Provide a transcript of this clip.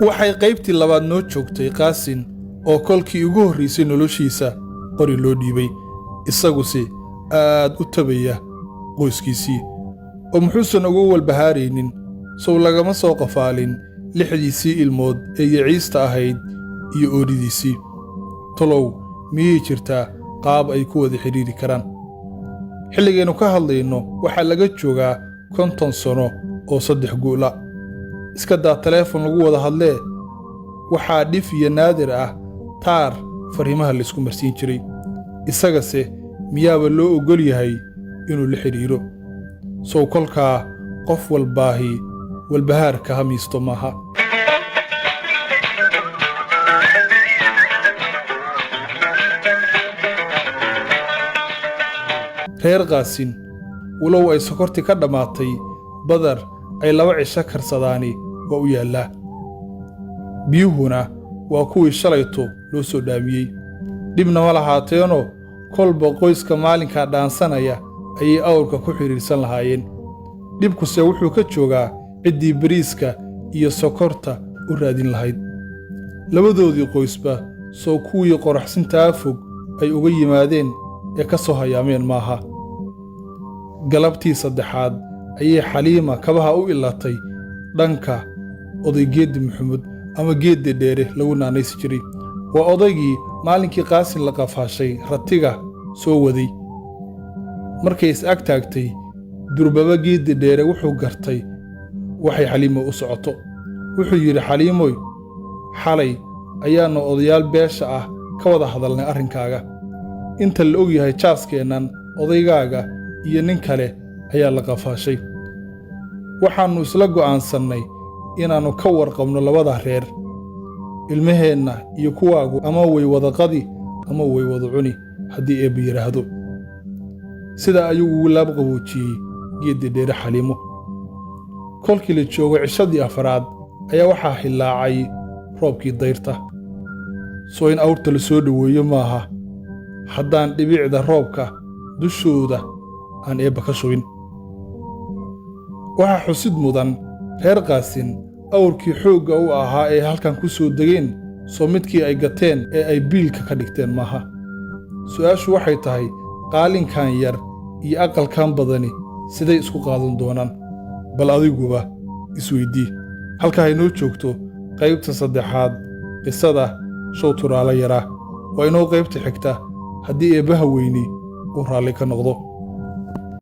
waxay qaybtii labaad noo joogtay qaasin oo kolkii ugu horraysay noloshiisa qori loo dhiibay isaguse aad u tabaya qoyskiisii oo muxuusan ugu walbahaaraynin sow lagama soo qafaalin 6diisii ilmood ee yaciista ahayd iyo ooridiisii talow miyay jirtaa qaab ay ku wada xidhiiri karaan xilligaynu ka hadlayno waxaa laga joogaa 50 sano oo 3 guula iska daa taleefon lagu wada hadlee waxaa dhif iyo naadir ah taar fariimaha la isku marsiin jiray isagase miyaaba loo ogol yahay inuu la xidhiiro sow kolkaa qof walbaahi walbahaarka hamiisto maaha reer qaasin walow ay sokorti ka dhammaatay badar ay 2 cisho karsadaani waa u yaallaa biyuhuna waa kuwii shalayto loo soo dhaamiyey dhibna ma lahaateenoo kolba qoyska maalinkaa dhaansanaya ayay awrka ku xidhiirsan lahaayeen dhibkuse wuxuu ka joogaa ciddii bariiska iyo sokorta u raadin lahayd labadoodii qoysba soo kuwii qoraxsintaa fog ay uga yimaadeen ee ka soo hayaameen maaha galabtii saddexaad ayay xaliima kabaha u ilatay dhanka oday geeddi maxamuud ama geeddi dheere lagu naanaysi jiray waa odaygii maalinkii qaasin la qafaashay ratiga soo waday markay is ag taagtay durbaba geeddi dheere wuxuu gartay waxay xaliimo u socoto wuxuu yidhi xaliimoy xalay ayaannu odayaal beesha ah ka wada hadalnay arrinkaaga inta la og yahay jaaskeennan odaygaaga iyo nin kale ayaa la qafaashay waxaannu isla go'aansannay inaannu ka warqabno labada reer ilmaheenna iyo kuwaagu ama way wada qadi ama way wada cuni haddii eebba yidhaahdo sidaa ayuu ugu laab qaboojiyey geeddi dheere xaliimo kolkii la joogo cishadii afaraad ayaa waxaa hillaacay roobkii dayrta soo in awrta la soo dhoweeyo maaha haddaan dhibicda roobka dushooda aan eebba ka shubin waxaa xusid mudan reer qaasin awrkii xoogga u ahaa ee halkan ku soo degeen soo midkii ay gateen ee ay biilka ka dhigteen maaha su'aashu waxay tahay qaalinkan yar iyo aqalkan badani siday isku qaadan doonaan bal adiguba isweydii halka haynoo joogto qaybta saddexaad qisada show turaala yaraa waa inoo qaybta xigta haddii eebbaha weyni uu raalli ka noqdo